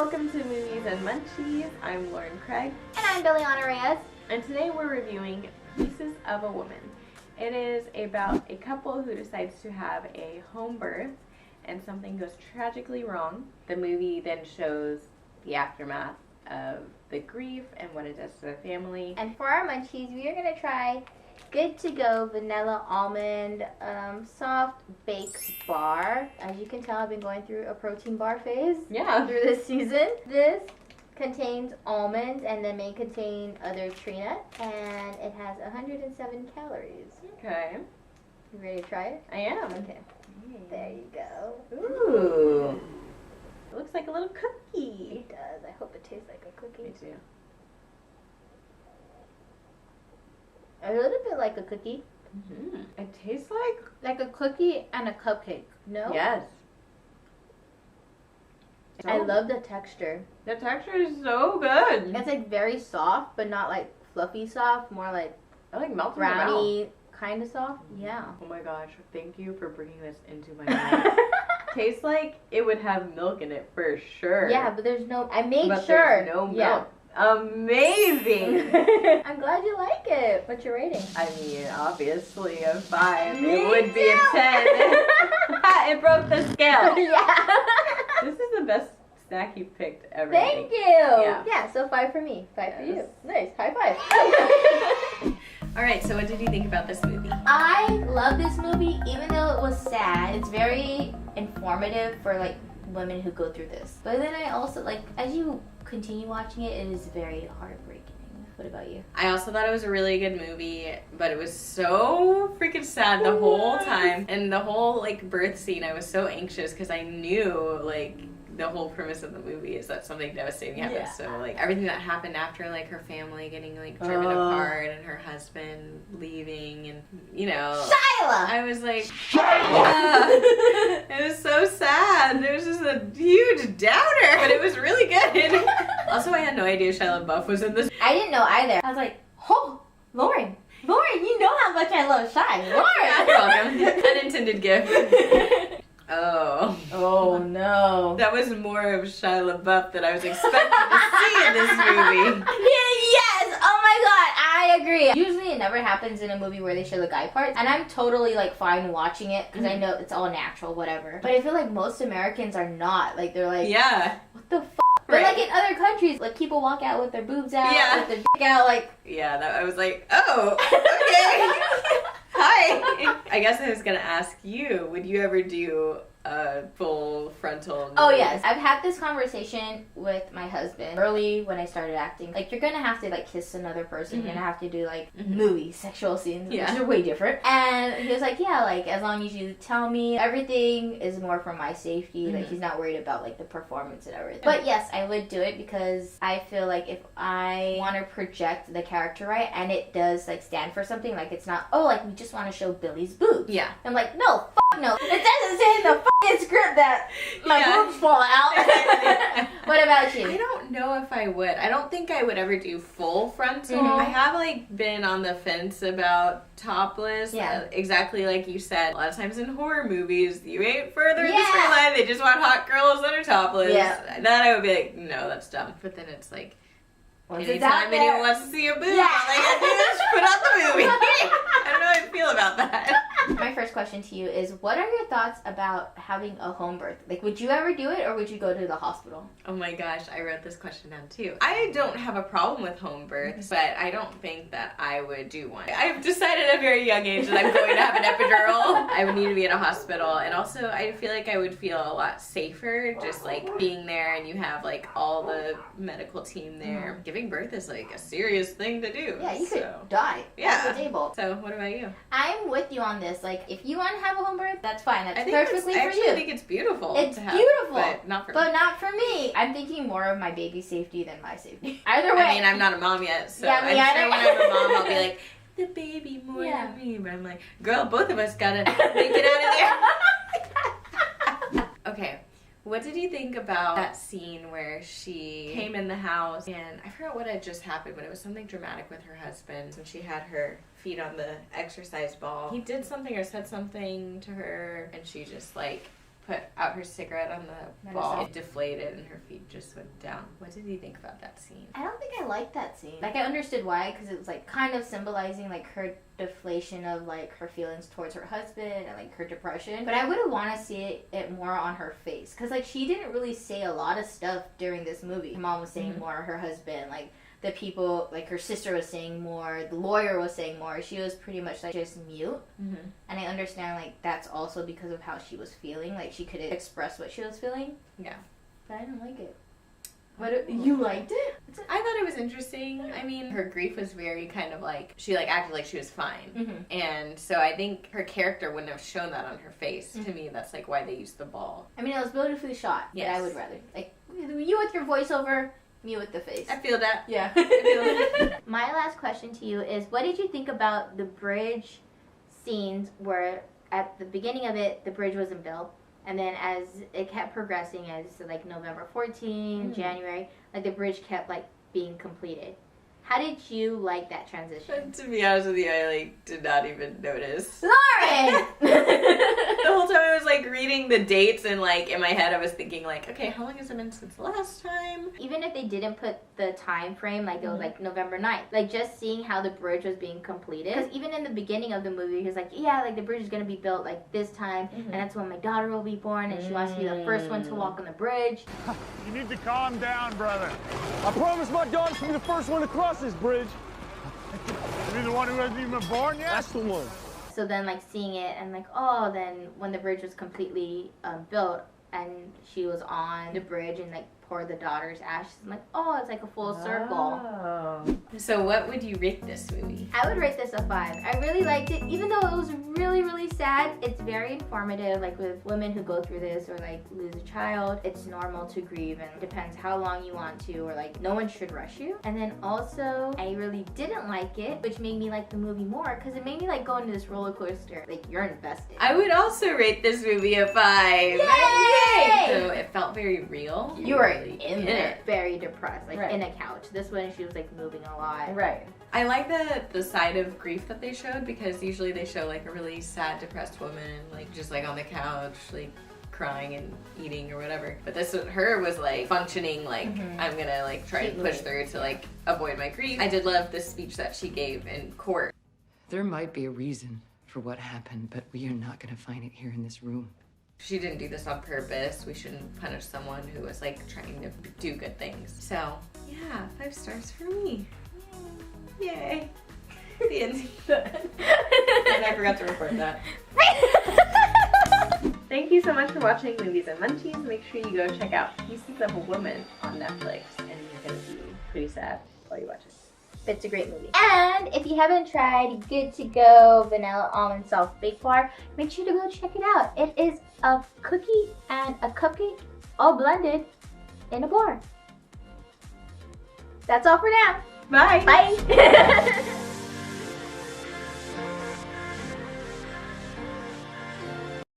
welcome to Movies and Munchies. I'm Lauren Craig. And I'm Billionna Reyes. And today we're reviewing Pieces of a Woman. It is about a couple who decides to have a home birth and something goes tragically wrong. The movie then shows the aftermath of the grief and what it does to the family. And for our munchies, we are going to try Good to Go Vanilla Almond Soft Baked Bar. As you can tell, I've been going through a protein bar phase through this season. This contains almonds and then may contain other tree nuts, and it has 107 calories. Okay. You ready to try it? I am. Okay. There you go. Ooh. It looks like a little cookie. It does. I hope it tastes like a cookie. Me too. A little bit like a cookie. Mm-hmm. It tastes like a cookie and a cupcake. No? Yes. I love the texture. The texture is so good. It's like very soft, but not like fluffy soft. More like I like melting brownie kind of soft. Yeah. Oh my gosh! Thank you for bringing this into my mouth. Tastes like it would have milk in it for sure. Yeah, but there's no. I made but sure. There's no milk. Yeah. Amazing. I'm glad you like it. What's your rating? I mean, obviously a 5. Me it would be too. a 10. It broke the scale. Yeah. This is the best snack you picked ever. Thank you. Yeah, so 5 for me. 5 for you. Nice. High 5. Alright, so what did you think about this movie? I love this movie, even though it was sad. It's very informative for like women who go through this. But then I also like, as you continue watching it, it is very heartbreaking. What about you? I also thought it was a really good movie, but it was so freaking sad the whole time. And the whole like birth scene, I was so anxious because I knew like the whole premise of the movie is that something devastating happens. Yeah. So like everything that happened after, like her family getting like driven apart and her husband leaving, and you know, Shyla! I was like, it was so sad. It was just a huge downer, but it was really good. Also, I had no idea Shia LaBeouf was in this. I didn't know either. I was like, oh, Lauren, you know how much I love Shy. Lauren! You're welcome. Unintended gift. Oh no. That was more of Shia LaBeouf that I was expecting to see in this movie. Yes! Oh my god, I agree. Usually it never happens in a movie where they show the guy parts, and I'm totally like fine watching it because I know it's all natural, whatever. But I feel like most Americans are not. Like they're like, what the f***? But like in other countries, like people walk out with their boobs out, with their dick out, like. Yeah, I was like, oh, okay. Hi. I guess I was gonna ask you, would you ever do a full frontal nude? Oh yes, I've had this conversation with my husband early when I started acting. Like you're gonna have to like kiss another person. You're gonna have to do like movie sexual scenes, which are way different. And he was like, yeah, like as long as you tell me, everything is more for my safety. Like he's not worried about like the performance and everything. But yes, I would do it because I feel like if I want to project the character right and it does like stand for something, like it's not, oh, like we just want to show Billy's boobs. Yeah. I'm like, no, no. It doesn't say in the fucking script that my boobs fall out. What about you? I don't know if I would. I don't think I would ever do full frontal. I have like been on the fence about topless. Yeah. Exactly like you said. A lot of times in horror movies, you ain't further in the storyline. They just want hot girls that are topless. Yeah. That I would be like, no, that's dumb. But then it's like, anytime anyone wants to see a boob, like I just put on the movie. I don't know how I feel about that. My first question to you is, what are your thoughts about having a home birth? Like, would you ever do it, or would you go to the hospital? Oh my gosh, I wrote this question down too. I don't have a problem with home births, but I don't think that I would do one. I've decided at a very young age that I'm going to have an epidural. I would need to be in a hospital, and also I feel like I would feel a lot safer just like being there and you have like all the medical team there. Giving birth is like a serious thing to do. Yeah, you could die on the table. So what about you? I'm with you on this. Like, if you want to have a home birth, that's fine. That's perfectly for you. I actually think it's beautiful. It's to have, beautiful. But not for me. But not for me. I'm thinking more of my baby's safety than my safety. Either way. I mean, I'm not a mom yet, so I'm sure when I'm a mom, I'll be like, the baby more than me. But I'm like, girl, both of us gotta make it out of there. Okay. What did you think about that scene where she came in the house and I forgot what had just happened, but it was something dramatic with her husband when she had her feet on the exercise ball. He did something or said something to her and she just like put out her cigarette on the ball. It deflated and her feet just went down. What did you think about that scene? I don't think I liked that scene. Like, I understood why, because it was like kind of symbolizing like her deflation of like her feelings towards her husband and like her depression. But I would have want to see it more on her face, because like she didn't really say a lot of stuff during this movie. Her mom was saying more, her husband, like the people, like her sister was saying more, the lawyer was saying more. She was pretty much like just mute. And I understand like that's also because of how she was feeling. Like she couldn't express what she was feeling. Yeah. But I didn't like it. What, you liked it? I thought it was interesting. I mean, her grief was very kind of like, she like acted like she was fine. And so I think her character wouldn't have shown that on her face. To me, that's like why they used the ball. I mean, it was beautifully shot. Yes. But I would rather, like, you with your voiceover, me with the face. I feel that. Yeah. I feel that. My last question to you is, what did you think about the bridge scenes where at the beginning of it, the bridge wasn't built? And then as it kept progressing, as like November 14, January, like the bridge kept like being completed. How did you like that transition? To be honest with you, I like did not even notice. Lauren! The whole time I was like reading the dates and like in my head I was thinking like, okay, how long has it been since the last time? Even if they didn't put the time frame, like it was like November 9th, like just seeing how the bridge was being completed. Because even in the beginning of the movie, he was like, yeah, like the bridge is going to be built like this time, and that's when my daughter will be born, and she wants to be the first one to walk on the bridge. You need to calm down, brother. I promise my daughter to be the first one to cross this bridge. You're the one who hasn't even been born yet? That's the one. So then, like, seeing it and, like, oh, then when the bridge was completely built and she was on the bridge and, like, poured the daughter's ashes, I'm like, oh, it's like a full circle. So what would you rate this movie? I would rate this a 5. I really liked it, even though it was really, really sad. It's very informative, like with women who go through this or like lose a child. It's normal to grieve, and it depends how long you want to, or like no one should rush you. And then also, I really didn't like it, which made me like the movie more, because it made me like go into this roller coaster. Like, you're invested. I would also rate this movie a 5. Yay! So it felt very real. You were in there, very depressed, like in a couch. This one, she was like moving a lot. Right. I like the side of grief that they showed, because usually they show like a really sad, depressed woman, like just like on the couch, like crying and eating or whatever. But this one, her was like functioning, like I'm gonna like try and push through to like avoid my grief. I did love the speech that she gave in court. There might be a reason for what happened, but we are not gonna find it here in this room. She didn't do this on purpose. We shouldn't punish someone who was like trying to do good things. So yeah, 5 stars for me. Yay. The end. And I forgot to record that. Thank you so much for watching Movies and Munchies. Make sure you go check out Pieces of a Woman on Netflix, and you're gonna be pretty sad while you watch it. It's a great movie. And if you haven't tried Good to Go Vanilla Almond Soft Baked Bar, make sure to go check it out. It is a cookie and a cupcake all blended in a bar. That's all for now. Bye. Bye.